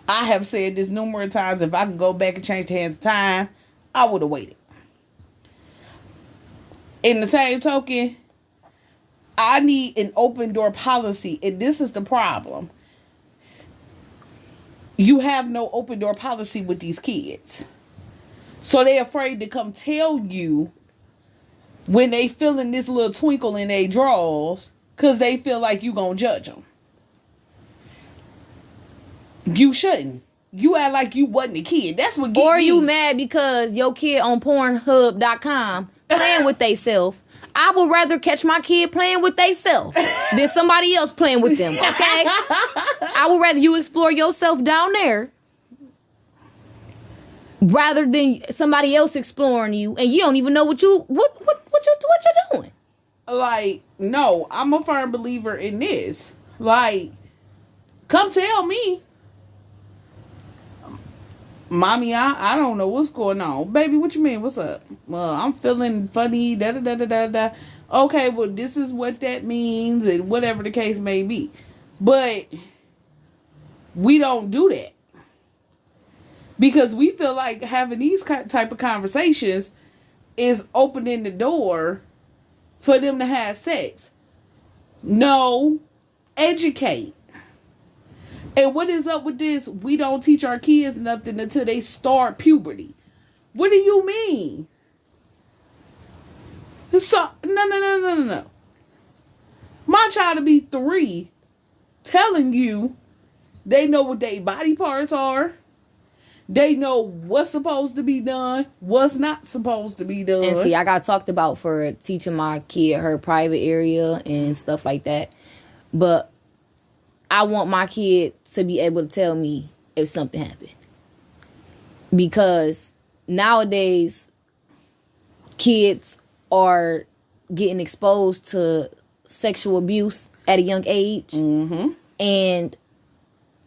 I have said this numerous times. If I could go back and change the hands of time, I would have waited. In the same token, I need an open door policy. And this is the problem. You have no open door policy with these kids. So they're afraid to come tell you when they feeling this little twinkle in their drawers because they feel like you gonna judge them. You shouldn't. You act like you wasn't a kid. That's what gets me. Or you mad because your kid on Pornhub.com playing with theyself, I would rather catch my kid playing with theyself than somebody else playing with them, okay? I would rather you explore yourself down there rather than somebody else exploring you and you don't even know what you're doing. Like, no, I'm a firm believer in this. Like, come tell me. Mommy, I don't know what's going on. Baby, what you mean? What's up? Well, I'm feeling funny, da-da-da-da-da-da. Okay, well, this is what that means and whatever the case may be. But we don't do that. Because we feel like having these type of conversations is opening the door for them to have sex. No, educate. And what is up with this? We don't teach our kids nothing until they start puberty. What do you mean? So, no. My child to be 3 telling you they know what their body parts are. They know what's supposed to be done, what's not supposed to be done. And see, I got talked about for teaching my kid her private area and stuff like that. But I want my kid to be able to tell me if something happened. Because nowadays, kids are getting exposed to sexual abuse at a young age. Mm-hmm. And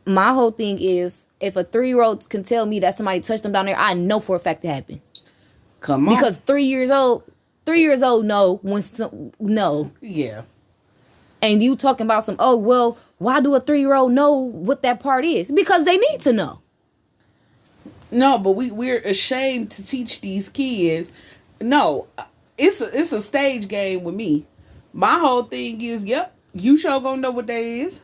my whole thing is, if a 3-year-old can tell me that somebody touched them down there, I know for a fact it happened. Come on. Because 3 years old know no. Yeah. And you talking about why do a 3-year-old know what that part is? Because they need to know. No, but we're ashamed to teach these kids. No, it's a stage game with me. My whole thing is, yep, you sure gonna know what they is.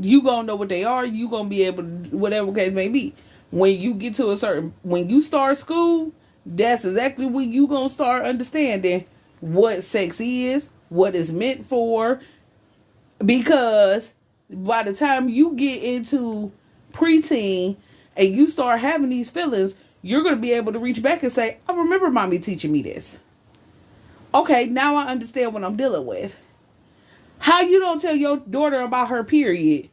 You gonna know what they are. You gonna be able to, whatever case may be. When you get to when you start school, that's exactly when you gonna start understanding what sex is, what it's meant for. Because by the time you get into preteen and you start having these feelings, you're going to be able to reach back and say, I remember mommy teaching me this. Okay, now I understand what I'm dealing with. How you don't tell your daughter about her period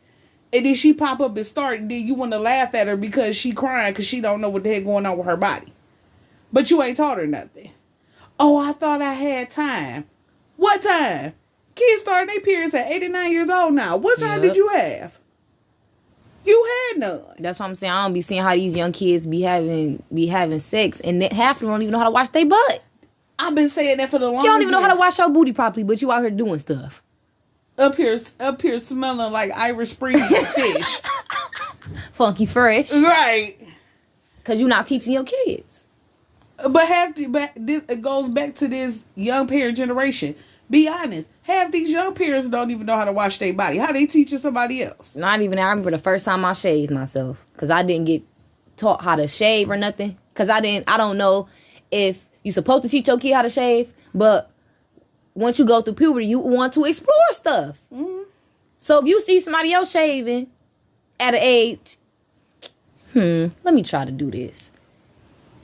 and then she pop up and start and then you want to laugh at her because she crying because she don't know what the heck going on with her body. But you ain't taught her nothing. Oh, I thought I had time. What time? Kids starting their periods at 89 years old now. What time did you have? You had none. That's what I'm saying. I don't be seeing how these young kids be having sex, and half of them don't even know how to wash their butt. I've been saying that for the longest. You don't even know how to wash your booty properly, but you out here doing stuff. Up here smelling like Irish Spring fish. Funky fresh. Right. Because you're not teaching your kids. But it goes back to this young parent generation. Be honest. Half these young parents don't even know how to wash their body. How they teaching somebody else? Not even. I remember the first time I shaved myself. Because I didn't get taught how to shave or nothing. Because I don't know if you're supposed to teach your kid how to shave. But once you go through puberty, you want to explore stuff. Mm-hmm. So if you see somebody else shaving at an age, let me try to do this.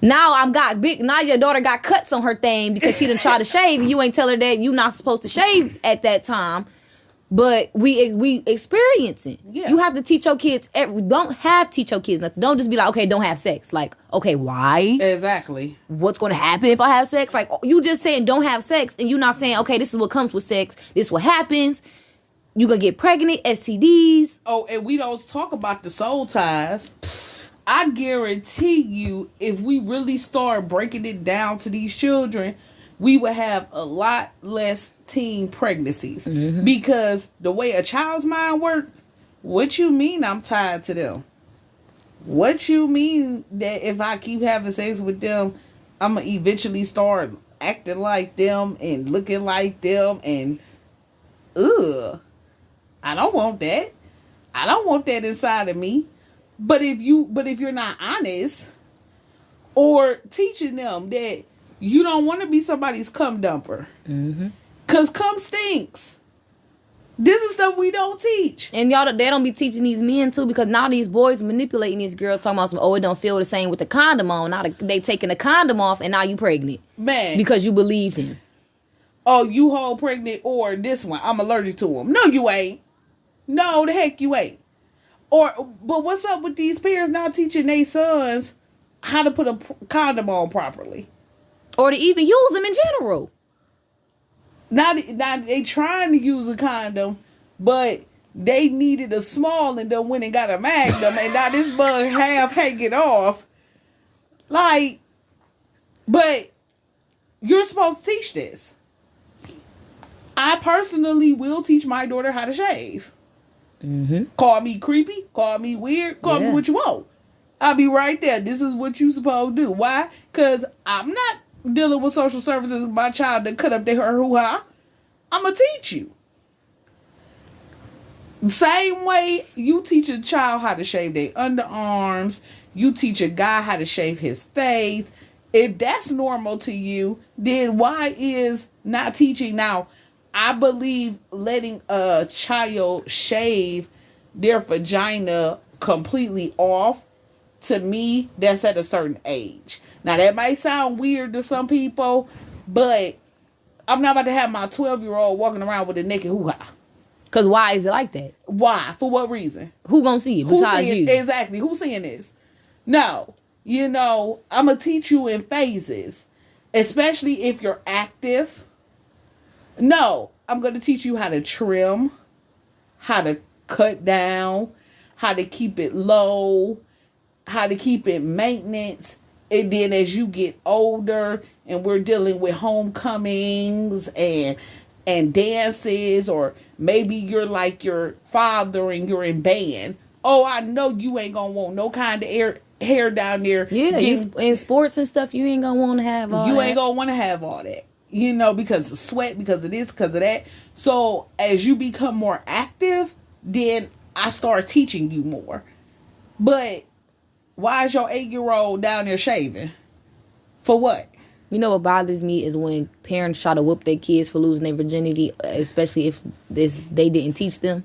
Now now your daughter got cuts on her thing because she didn't try to shave and you ain't tell her that you not supposed to shave at that time. But we experiencing. Yeah. You have to teach your kids. Teach your kids nothing. Don't just be like, okay, don't have sex. Like, okay, why? Exactly. What's going to happen if I have sex? Like, you just saying don't have sex and you not saying, okay, this is what comes with sex. This is what happens. You gonna get pregnant, STDs. Oh, and we don't talk about the soul ties. I guarantee you, if we really start breaking it down to these children, we would have a lot less teen pregnancies. Mm-hmm. Because the way a child's mind works, what you mean I'm tied to them? What you mean that if I keep having sex with them, I'm going to eventually start acting like them and looking like them and, I don't want that. I don't want that inside of me. But if you're not honest or teaching them that you don't want to be somebody's cum dumper, because cum stinks. This is stuff we don't teach. And y'all, they don't be teaching these men too, because now these boys manipulating these girls, talking about some, oh, it don't feel the same with the condom on. Now they taking the condom off, and now you pregnant, Man. because you believed him. Oh, you whole pregnant, or this one, I'm allergic to him. No, you ain't. No, the heck you ain't. But what's up with these parents not teaching their sons how to put a condom on properly? Or to even use them in general. Now they trying to use a condom, but they needed a small and then went and got a magnum, and now this bug half hanging off. Like, but you're supposed to teach this. I personally will teach my daughter how to shave. Mm-hmm. Call me creepy, call me weird, call me what you want. I'll be right there. This is what you supposed to do. Why? Because I'm not dealing with social services with my child to cut up her hoo-ha. I'm going to teach you. Same way you teach a child how to shave their underarms, you teach a guy how to shave his face. If that's normal to you, then why is not teaching? Now, I believe letting a child shave their vagina completely off, to me, that's at a certain age. Now, that might sound weird to some people, but I'm not about to have my 12-year-old walking around with a naked hoo-ha. Because why is it like that? Why? For what reason? Who gonna see it besides you? Exactly. Who's seeing this? No. I'm going to teach you in phases, especially if you're active. No, I'm going to teach you how to trim, how to cut down, how to keep it low, how to keep it maintenance. And then as you get older and we're dealing with homecomings and dances, or maybe you're like your father and you're in band. Oh, I know you ain't going to want no kind of hair down there. Yeah, in sports and stuff, you ain't going to want to have all that. You ain't going to want to have all that. Because of sweat, because of this, because of that. So as you become more active, then I start teaching you more. But why is your 8-year-old down there shaving? For what? You know what bothers me is when parents try to whoop their kids for losing their virginity, especially if they didn't teach them.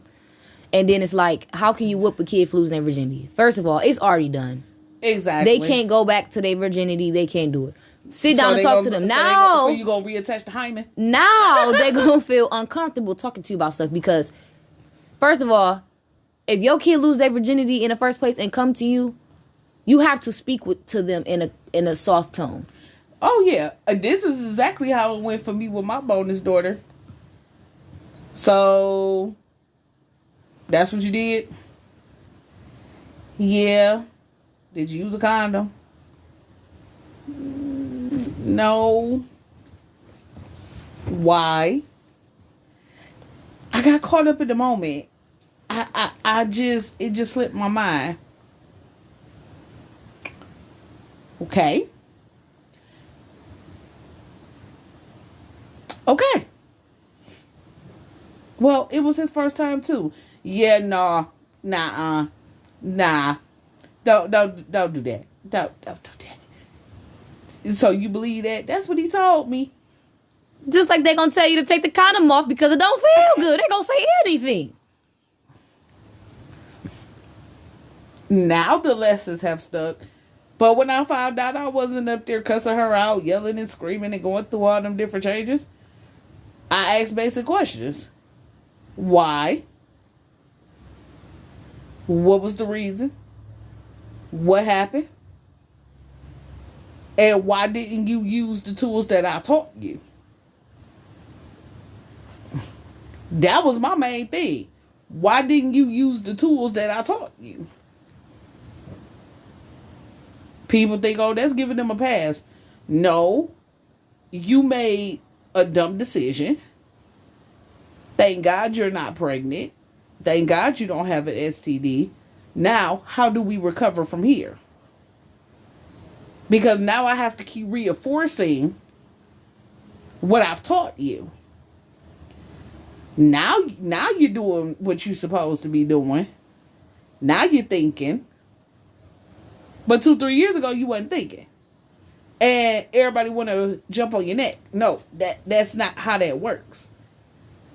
And then it's like, how can you whoop a kid for losing their virginity? First of all, it's already done. Exactly. They can't go back to their virginity. They can't do it. Sit down and talk to them. So you going to reattach the hymen? Now they're going to feel uncomfortable talking to you about stuff because, first of all, if your kid lose their virginity in the first place and come to you, you have to speak to them in a soft tone. Oh, yeah. This is exactly how it went for me with my bonus daughter. So, that's what you did? Yeah. Did you use a condom? No. Why? I got caught up in the moment. It just slipped my mind. Okay. Well, it was his first time too. Yeah, nah. Don't do that. Don't do that. So you believe that? That's what he told me. Just like they're going to tell you to take the condom off because it don't feel good. They're going to say anything. Now the lessons have stuck. But when I found out I wasn't up there cussing her out, yelling and screaming and going through all them different changes, I asked basic questions. Why? What was the reason? What happened? And why didn't you use the tools that I taught you? That was my main thing. Why didn't you use the tools that I taught you? People think, oh, that's giving them a pass. No. You made a dumb decision. Thank God you're not pregnant. Thank God you don't have an STD. Now, how do we recover from here? Because now I have to keep reinforcing what I've taught you. Now you're doing what you're supposed to be doing. Now you're thinking. But 2-3 years ago, you wasn't thinking. And everybody want to jump on your neck. No, that's not how that works.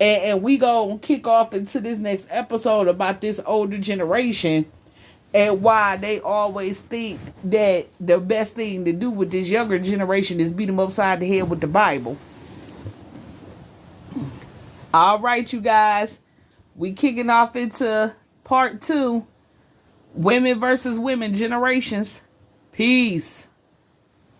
And we gonna kick off into this next episode about this older generation and why they always think that the best thing to do with this younger generation is beat them upside the head with the Bible. All right, you guys. We kicking off into part 2. Women versus women generations. Peace.